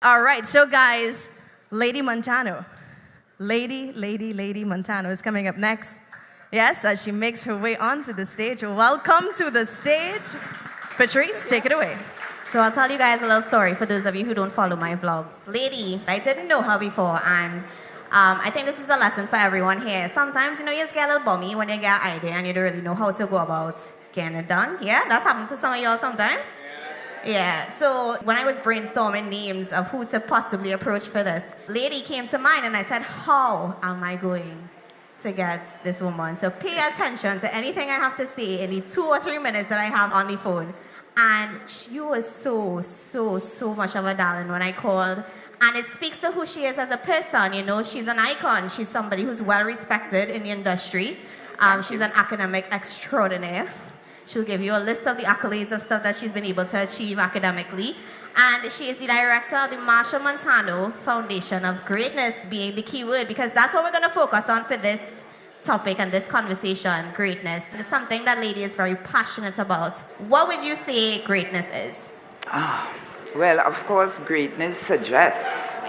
All right, so guys, Lady Montano. Lady Montano is coming up next. Yes, as she makes her way onto the stage. Welcome to the stage. Patrice, take it away. So I'll tell you guys a little story for those of you who don't follow my vlog. Lady, I didn't know her before, and I think this is a lesson for everyone here. Sometimes, you just get a little bummy when you get an idea and you don't really know how to go about getting it done. Yeah, that's happened to some of y'all sometimes. Yeah, so when I was brainstorming names of who to possibly approach for this, Lady came to mind and I said, how am I going to get this woman to pay attention to anything I have to say in the 2 or 3 minutes that I have on the phone? And she was so much of a darling when I called. And it speaks to who she is as a person, She's an icon. She's somebody who's well respected in the industry. She's an academic extraordinaire. She'll give you a list of the accolades of stuff that she's been able to achieve academically. And she is the director of the Machel Montano Foundation of Greatness, being the key word, because that's what we're going to focus on for this topic and this conversation, greatness. It's something that Lady is very passionate about. What would you say greatness is? Well, of course, greatness suggests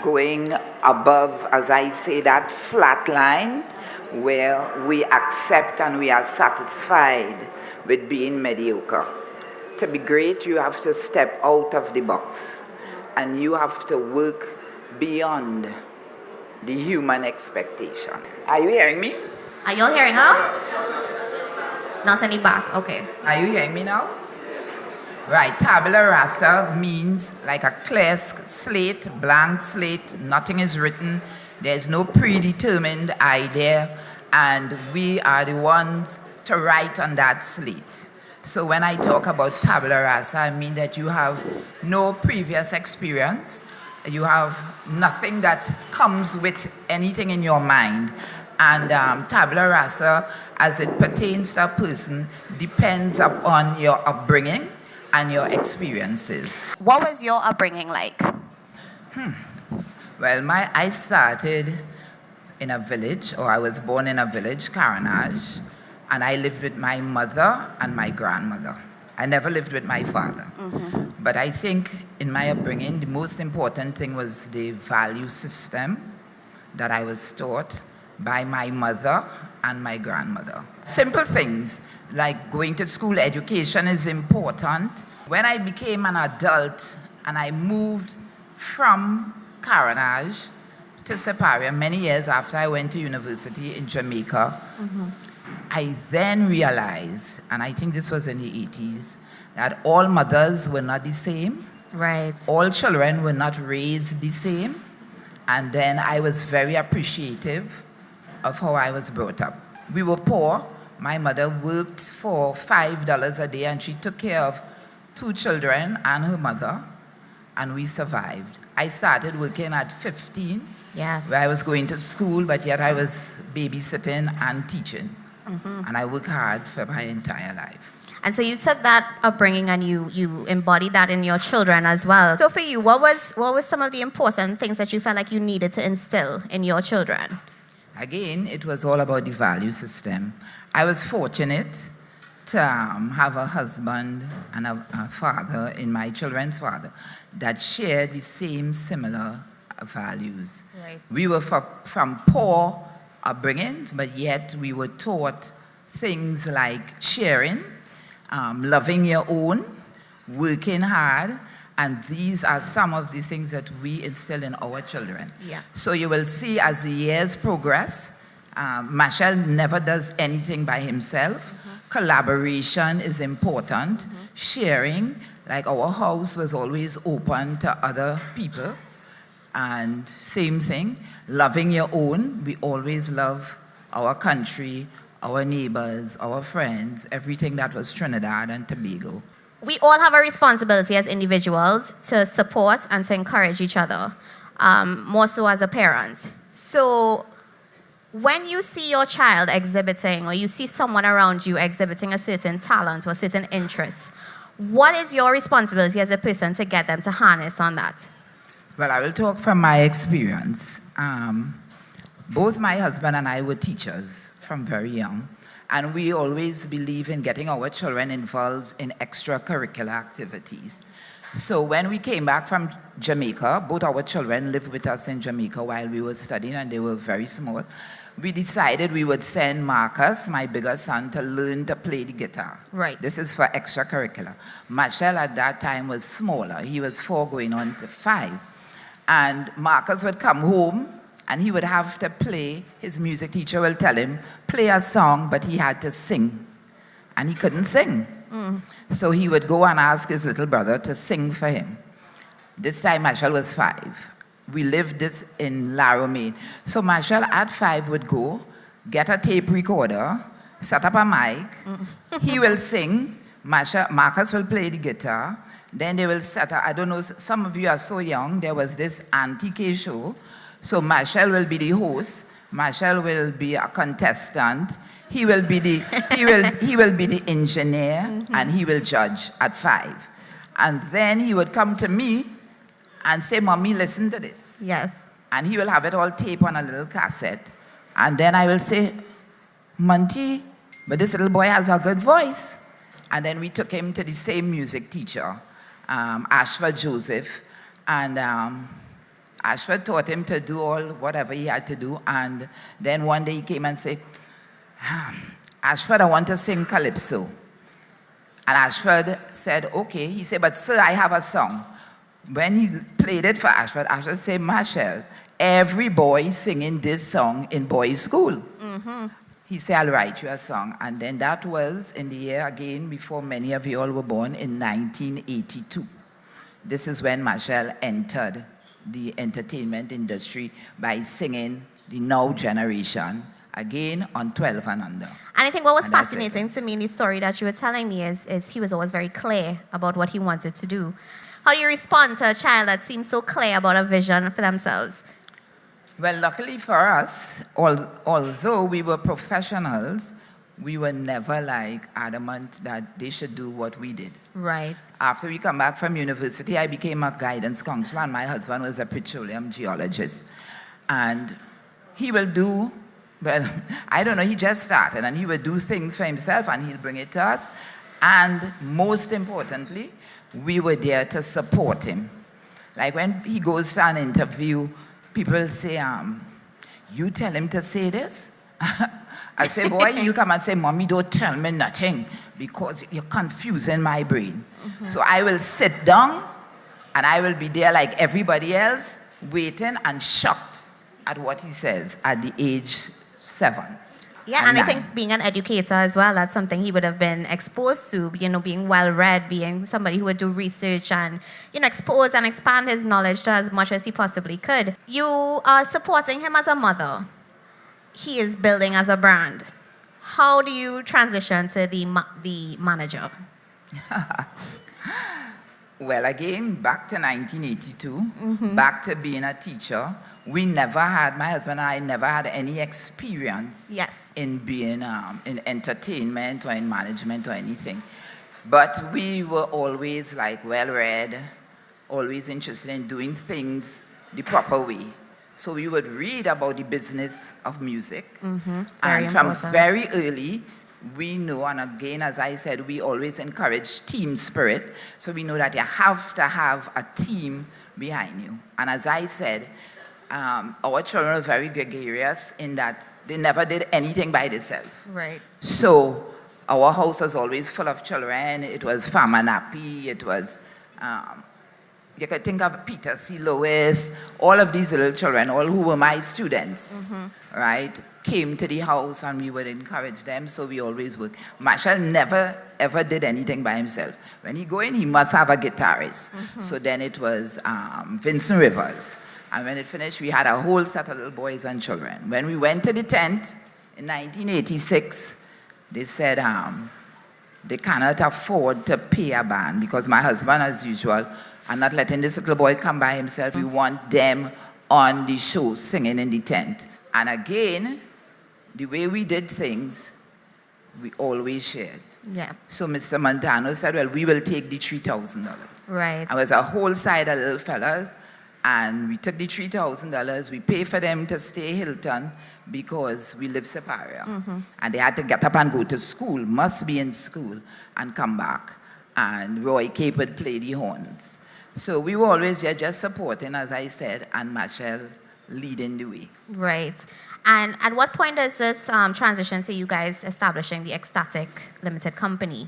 going above, as I say, that flat line where we accept and we are satisfied with being mediocre. To be great, you have to step out of the box and you have to work beyond the human expectation. Are you hearing me? Are y'all hearing her? Not sending back, okay. Are you hearing me now? Right, Tabula Rasa means like a clear slate, blank slate, nothing is written, there's no predetermined idea, and we are the ones to write on that slate. So when I talk about Tabula Rasa, I mean that you have no previous experience, you have nothing that comes with anything in your mind, and Tabula Rasa, as it pertains to a person, depends upon your upbringing and your experiences. What was your upbringing like? Well, I started in a village, or I was born in a village, Caranage, and I lived with my mother and my grandmother. I never lived with my father. Mm-hmm. But I think in my upbringing, the most important thing was the value system that I was taught by my mother and my grandmother. Simple things like going to school, education is important. When I became an adult and I moved from Caranage to Separia many years after I went to university in Jamaica, I then realized, and I think this was in the 80s, that all mothers were not the same. Right. All children were not raised the same. And then I was very appreciative of how I was brought up. We were poor. My mother worked for $5 a day and she took care of 2 children and her mother, and we survived. I started working at 15, where I was going to school, but yet I was babysitting and teaching. And I worked hard for my entire life. And so you took that upbringing and you embodied that in your children as well. So for you, what was some of the important things that you felt like you needed to instill in your children? Again, it was all about the value system. I was fortunate to have a husband and a father, in my children's father, that shared the same similar values. Right. We were from poor upbringing, but yet we were taught things like sharing, loving your own, working hard, and these are some of the things that we instill in our children. Yeah. So you will see as the years progress, Machel never does anything by himself. Collaboration is important. Sharing, like our house was always open to other people. And same thing, loving your own. We always love our country, our neighbors, our friends, everything that was Trinidad and Tobago. We all have a responsibility as individuals to support and to encourage each other, more so as a parent. So when you see your child exhibiting, or you see someone around you exhibiting a certain talent or certain interest, what is your responsibility as a person to get them to harness on that? Well, I will talk from my experience. Both my husband and I were teachers from very young, and we always believe in getting our children involved in extracurricular activities. So when we came back from Jamaica, both our children lived with us in Jamaica while we were studying, and they were very small. We decided we would send Marcus, my bigger son, to learn to play the guitar. Right. This is for extracurricular. Machel at that time was smaller. He was 4 going on to 5. And Marcus would come home and he would have to play. His music teacher will tell him, play a song, but he had to sing. And he couldn't sing. So he would go and ask his little brother to sing for him. This time Machel was 5. We lived this in Laro, Maine. So Machel at 5 would go, get a tape recorder, set up a mic, he will sing, Marcus will play the guitar, then they will set up, I don't know, some of you are so young, there was this antique show, so Machel will be the host, Machel will be a contestant, he will be the, he will be the engineer, and he will judge at 5. And then he would come to me and say, Mommy, listen to this. Yes. And he will have it all taped on a little cassette. And then I will say, Monty, but this little boy has a good voice. And then we took him to the same music teacher, Ashford Joseph. And Ashford taught him to do all whatever he had to do. And then one day he came and said, Ashford, I want to sing Calypso. And Ashford said, okay. He said, but sir, I have a song. When he played it for Ashford, Ashford said, Machel, every boy singing this song in boys' school. He said, I'll write you a song. And then that was in the year, again, before many of you all were born, in 1982. This is when Machel entered the entertainment industry by singing the Now Generation, again on 12 and under. And I think what was fascinating to me in the story that you were telling me is he was always very clear about what he wanted to do. How do you respond to a child that seems so clear about a vision for themselves? Well, luckily for us, although we were professionals, we were never like adamant that they should do what we did. Right. After we come back from university, I became a guidance counselor, and my husband was a petroleum geologist. And he will do, well, I don't know, he just started, and he would do things for himself, and he'll bring it to us. And most importantly, we were there to support him. Like when he goes to an interview, people say, you tell him to say this? I say, boy, he'll come and say, Mommy, don't tell me nothing because you're confusing my brain. So I will sit down and I will be there like everybody else, waiting and shocked at what he says at the age 7. Yeah, and I think being an educator as well, that's something he would have been exposed to, being well-read, being somebody who would do research and, expose and expand his knowledge to as much as he possibly could. You are supporting him as a mother. He is building as a brand. How do you transition to the manager? Well, again, back to 1982, back to being a teacher. We never had, my husband and I never had any experience in being in entertainment or in management or anything. But we were always like well-read, always interested in doing things the proper way. So we would read about the business of music. And from very early, we know, and again, as I said, we always encourage team spirit. So we know that you have to have a team behind you. And as I said, our children are very gregarious in that they never did anything by themselves. Right. So our house was always full of children. It was Farmer Nappy. It was, you could think of Peter C. Lewis. All of these little children, all who were my students, right, came to the house and we would encourage them. So we always worked. Machel never, ever did anything by himself. When he go in, he must have a guitarist. So then it was Vincent Rivers. And when it finished, we had a whole set of little boys and children. When we went to the tent in 1986, they said they cannot afford to pay a band because my husband, as usual, are not letting this little boy come by himself. We want them on the show singing in the tent. And again, the way we did things, we always shared. Yeah. So Mr. Montano said, well, we will take the $3,000. Right. I was a whole side of little fellas. And we took the $3,000, we paid for them to stay Hilton because we live Superior. And they had to get up and go to school, must be in school, and come back. and Roy Cape would play the horns. So we were always there just supporting, as I said, and Machel leading the way. Right. And at what point does this transition to you guys establishing the Ecstatic Limited Company?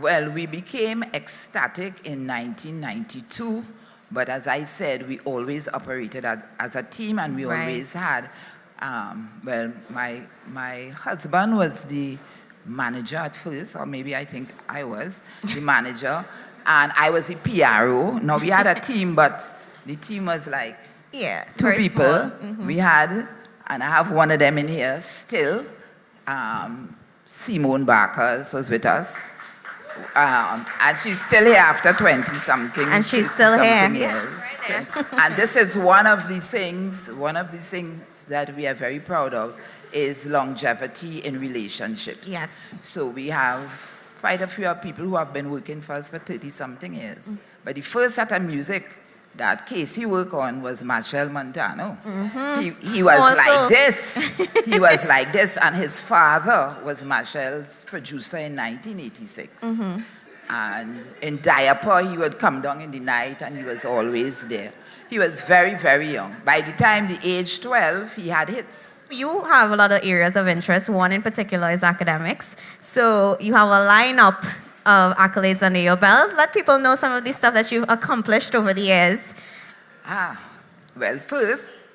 Well, we became Ecstatic in 1992, but as I said, we always operated as a team, and we always had, well, my husband was the manager at first, or maybe I think I was the manager, and I was the PRO. Now, we had a team, but the team was like two people. Mm-hmm. We had, and I have one of them in here still, Simone Barkers was with us. And she's still here after 20-something. And she's still here. Years. And this is one of the things that we are very proud of is longevity in relationships. Yes. So we have quite a few people who have been working for us for 30-something years. But the first set of music that Casey worked on was Machel Montano. Mm-hmm. He was like this. He was like this, and his father was Machel's producer in 1986. Mm-hmm. And in diaper, he would come down in the night, and he was always there. He was very, very young. By the time the age 12, he had hits. You have a lot of areas of interest. One in particular is academics. So you have a lineup of accolades under your belt. Let people know some of the stuff that you've accomplished over the years. Well, first,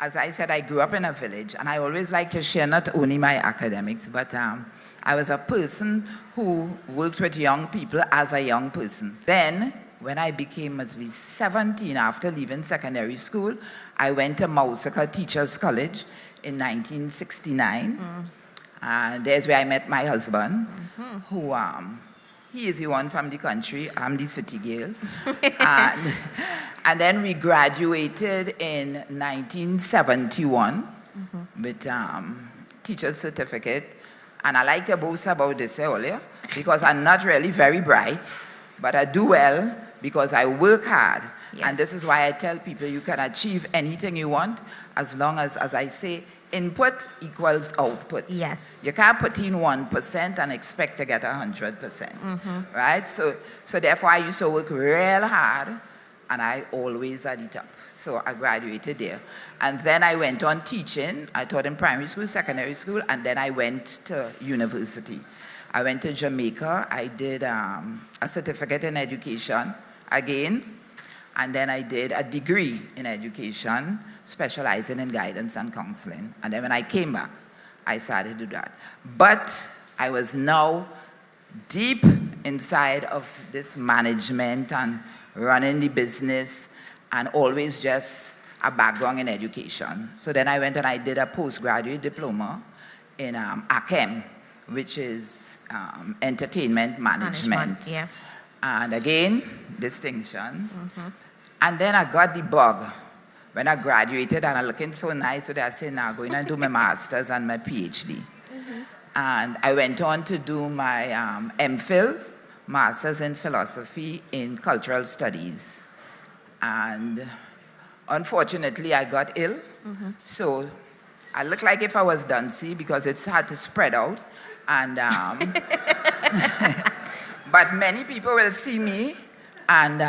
as I said, I grew up in a village, and I always like to share not only my academics, but I was a person who worked with young people as a young person. Then, when I became must be 17 after leaving secondary school, I went to Mausaka Teachers College in 1969. And there's where I met my husband, who he is the one from the country, I'm the city girl. and then we graduated in 1971 with teacher's certificate. And I like to boast about this earlier because I'm not really very bright, but I do well because I work hard. Yes. And this is why I tell people you can achieve anything you want as long as I say, input equals output. Yes. You can't put in 1% and expect to get 100%, right? So therefore I used to work real hard, and I always at the top. So I graduated there. And then I went on teaching. I taught in primary school, secondary school, and then I went to university. I went to Jamaica. I did a certificate in education again, and then I did a degree in education, specializing in guidance and counseling. And then when I came back, I started to do that. But I was now deep inside of this management and running the business, and always just a background in education. So then I went and I did a postgraduate diploma in ACEM, which is entertainment management. Yeah. And again, distinction. And then I got the bug when I graduated, and I'm looking so nice, so I said, now I'm going to do my master's and my PhD. And I went on to do my MPhil, Master's in Philosophy in Cultural Studies. And unfortunately, I got ill. So I look like if I was Duncy because it's hard to spread out. And but many people will see me, and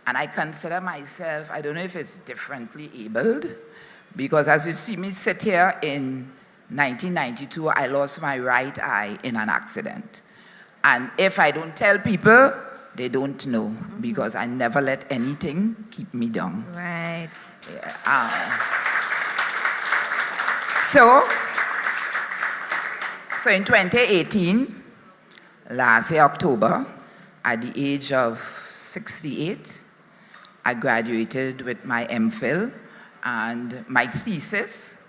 I consider myself, I don't know if it's differently abled, because as you see me sit here in 1992, I lost my right eye in an accident. And if I don't tell people, they don't know, because I never let anything keep me down. Right. Yeah, so in 2018, last year, October, at the age of 68, I graduated with my MPhil, and my thesis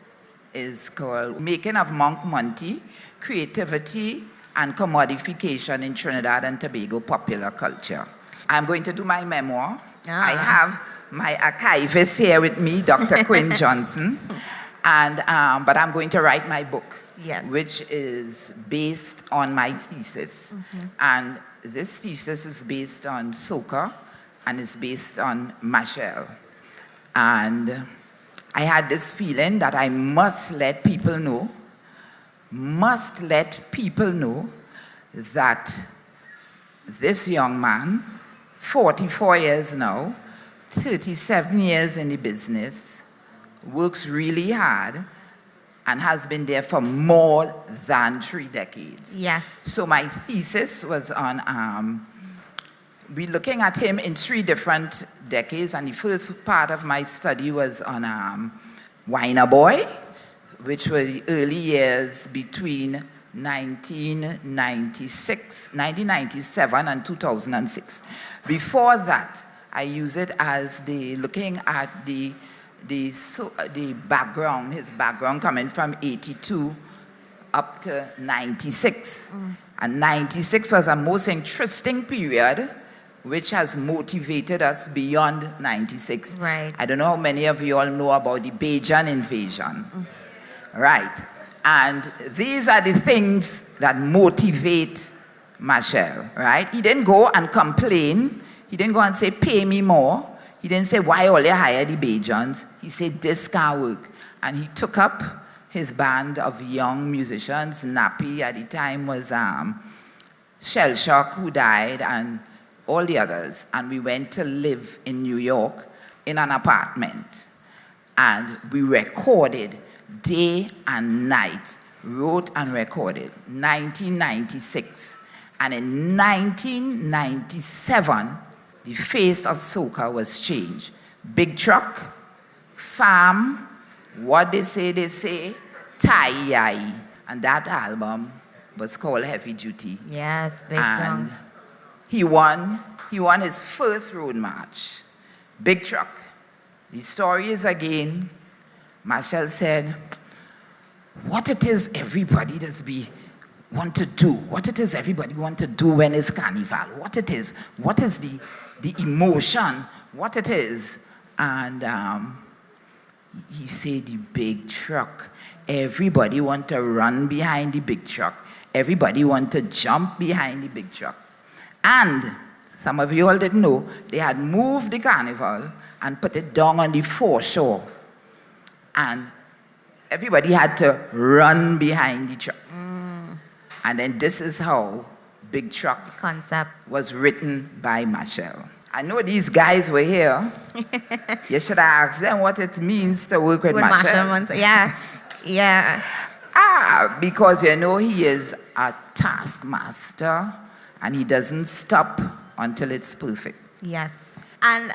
is called Making of Monk Monty, Creativity and Commodification in Trinidad and Tobago Popular Culture. I'm going to do my memoir. I have my archivist here with me, Dr. Quinn Johnson, and but I'm going to write my book, which is based on my thesis. And this thesis is based on soca, and it's based on Machel. And I had this feeling that I must let people know that this young man, 44 years now, 37 years in the business, works really hard, and has been there for more than 3 decades. Yes. So my thesis was on, we're looking at him in 3 different decades, and the first part of my study was on Winer Boy, which were the early years between 1997 and 2006. Before that, I use it as looking at the background, his background coming from 82 up to 96. And 96 was a most interesting period, which has motivated us beyond 96. Right. I don't know how many of you all know about the Bajan invasion. Right. And these are the things that motivate Machel, right? He didn't go and complain. He didn't go and say, pay me more. He didn't say, why all you hire the Bajans? He said, this can't work. And he took up his band of young musicians. Nappy at the time was Shell Shock, who died, and all the others. And we went to live in New York in an apartment. And we recorded day and night, wrote and recorded, 1996. And in 1997, the face of soca was changed. Big truck, farm, what they say, tie. And that album was called Heavy Duty. Yes, big And songs. he won his first road march. Big truck. The story is again, Machel said, what it is everybody want to do, what it is everybody want to do when it's carnival, what is the emotion, what it is. And he said the big truck. Everybody want to run behind the big truck. Everybody want to jump behind the big truck. And some of you all didn't know, they had moved the carnival and put it down on the foreshore. And everybody had to run behind the truck. And then this is how Big Truck Concept. was written by Machel. I know these guys were here. You should have asked them what it means to work with Machel. Yeah. Because you know he is a taskmaster and he doesn't stop until it's perfect. Yes. And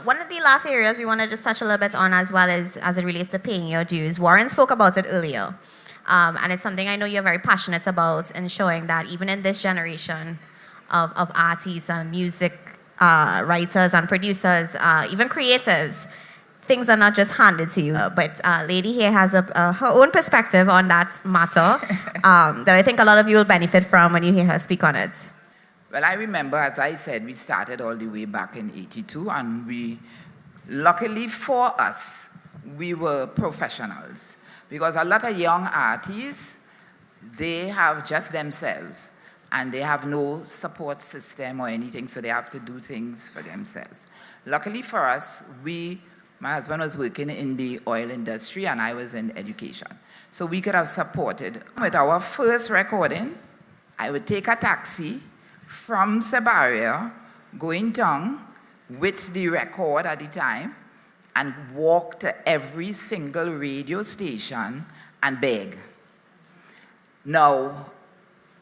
one of the last areas we want to just touch a little bit on as well as it relates to paying your dues. Warren spoke about it earlier. And it's something I know you're very passionate about, ensuring that even in this generation of artists and music writers and producers, even creatives, things are not just handed to you. But Lady here has her own perspective on that matter that I think a lot of you will benefit from when you hear her speak on it. Well, I remember, as I said, we started all the way back in 82, and luckily for us, we were professionals. Because a lot of young artists, they have just themselves, and they have no support system or anything, so they have to do things for themselves. Luckily for us, my husband was working in the oil industry, and I was in education. So we could have supported. With our first recording, I would take a taxi from Sebaria, going down with the record at the time, and walk to every single radio station and beg. Now,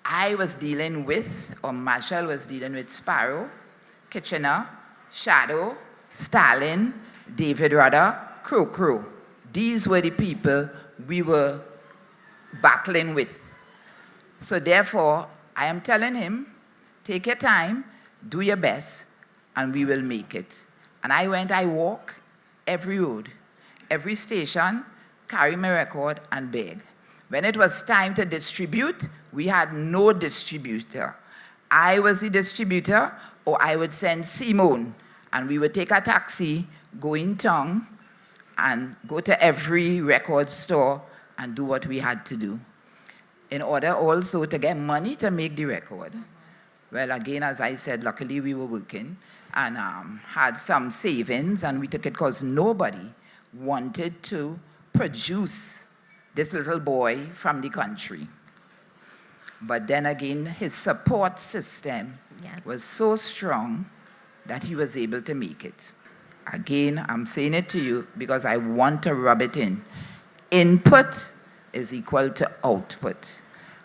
I was dealing with, or Machel was dealing with Sparrow, Kitchener, Shadow, Stalin, David Rudder, Crow. These were the people we were battling with. So therefore, I am telling him, take your time, do your best, and we will make it. And I walk every road, every station, carry my record and beg. When it was time to distribute, we had no distributor. I was the distributor, or I would send Simone, and we would take a taxi, go in town, and go to every record store and do what we had to do. In order also to get money to make the record. Well, again, as I said, luckily we were working and had some savings, and we took it because nobody wanted to produce this little boy from the country. But then again, his support system Yes. was so strong that he was able to make it. Again, I'm saying it to you because I want to rub it in. Input is equal to output.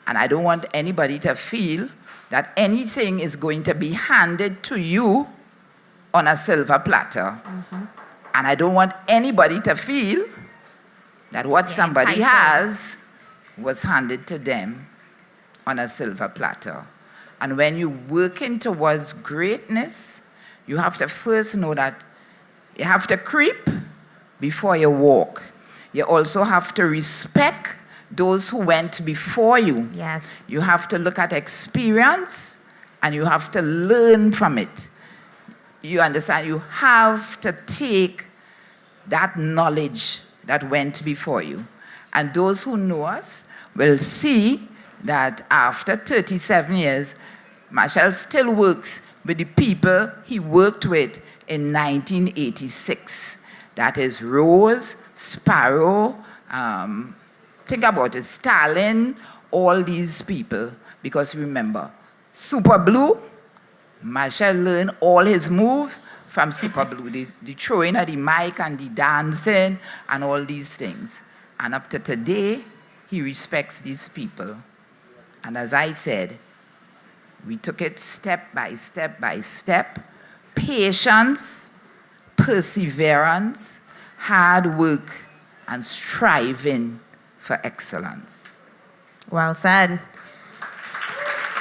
And I don't want anybody to feel that anything is going to be handed to you on a silver platter. And I don't want anybody to feel that what somebody entitled. has was handed to them on a silver platter. And when you're working towards greatness, you have to first know that you have to creep before you walk. You also have to respect those who went before you. Yes. You have to look at experience and you have to learn from it. You understand? You have to take that knowledge that went before you. And those who know us will see that after 37 years, Machel still works with the people he worked with in 1986. That is Rose, Sparrow, think about it, Stalin, all these people. Because remember, Super Blue, Machel learned all his moves from Super Blue, the throwing of the mic and the dancing and all these things. And up to today, he respects these people. And as I said, we took it step by step by step. Patience, perseverance, hard work, and striving for excellence. Well said.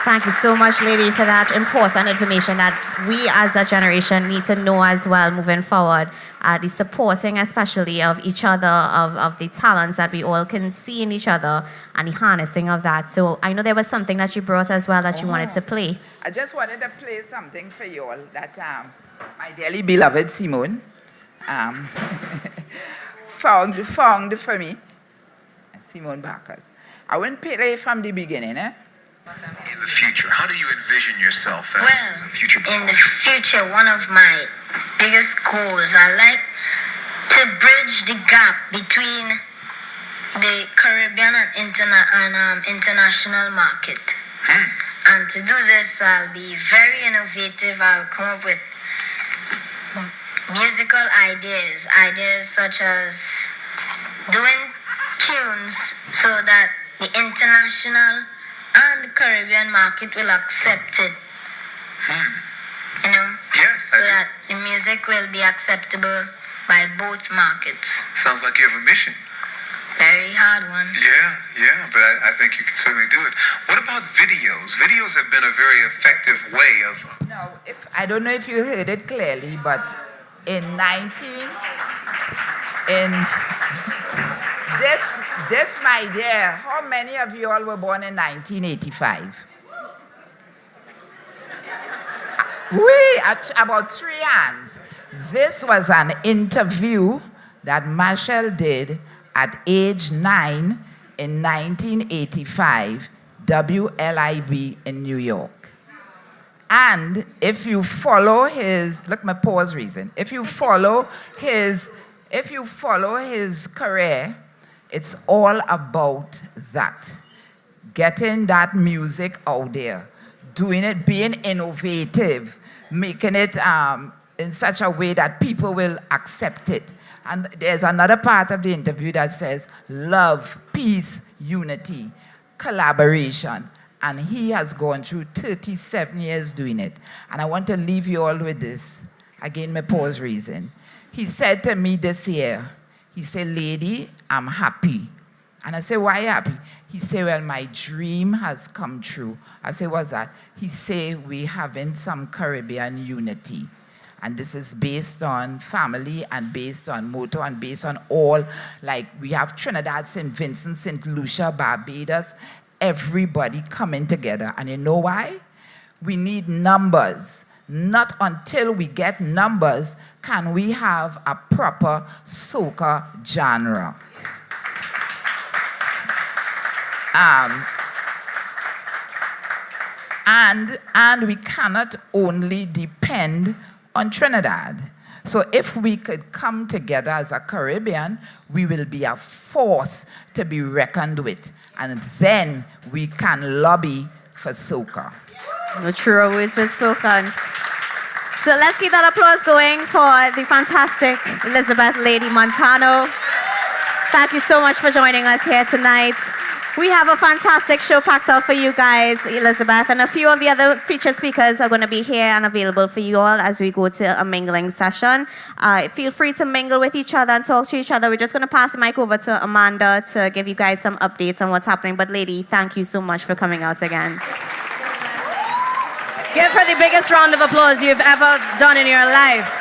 Thank you so much, lady, for that important information that we as a generation need to know as well moving forward. The supporting especially of each other, of the talents that we all can see in each other and the harnessing of that. So I know there was something that you brought as well that you wanted to play. I just wanted to play something for you all that my dearly beloved Simone found for me. Simone Bacchus. I won't play from the beginning, eh? In the future, how do you envision yourself as a future in the future, one of my biggest goals, I like to bridge the gap between the Caribbean and international market. And to do this, I'll be very innovative. I'll come up with musical ideas such as doing tunes so that the international and the Caribbean market will accept it. You know? Yes, So that the music will be acceptable by both markets. sounds like you have a mission. Very hard one. Yeah, but I think you can certainly do it. What about videos? Videos have been a very effective way of... Now, I don't know if you heard it clearly, but this, my dear, how many of you all were born in 1985? About 3 hands. This was an interview that Machel did at age 9 in 1985, WLIB in New York. And if you follow his, look, my pause reason. If you follow his career, it's all about that. Getting that music out there, doing it, being innovative, making it in such a way that people will accept it. And there's another part of the interview that says love, peace, unity, collaboration. And he has gone through 37 years doing it. And I want to leave you all with this. Again, my pause reason. He said to me this year, he said, "Lady, I'm happy." And I said, "Why happy?" He said, "Well, my dream has come true." I said, "What's that?" He said, "We having some Caribbean unity. And this is based on family and based on motto and based on all, like we have Trinidad, St. Vincent, St. Lucia, Barbados, everybody coming together. And you know why? We need numbers. Not until we get numbers can we have a proper soca genre." And we cannot only depend on Trinidad. So if we could come together as a Caribbean, we will be a force to be reckoned with. and then we can lobby for soca. No true words were spoken. So let's keep that applause going for the fantastic Elizabeth Lady Montano. Thank you so much for joining us here tonight. We have a fantastic show packed out for you guys, Elizabeth, and a few of the other featured speakers are going to be here and available for you all as we go to a mingling session. Feel free to mingle with each other and talk to each other. We're just going to pass the mic over to Amanda to give you guys some updates on what's happening. But lady, thank you so much for coming out again. Give her the biggest round of applause you've ever done in your life.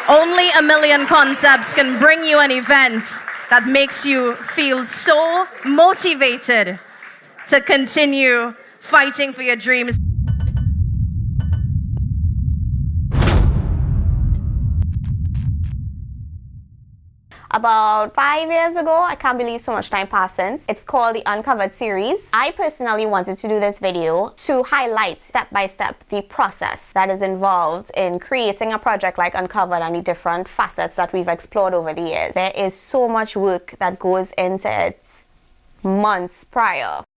Only a Millien concepts can bring you an event that makes you feel so motivated to continue fighting for your dreams. About 5 years ago, I can't believe so much time passed since. It's called the Uncovered series. I personally wanted to do this video to highlight step by step the process that is involved in creating a project like Uncovered and the different facets that we've explored over the years. There is so much work that goes into it months prior.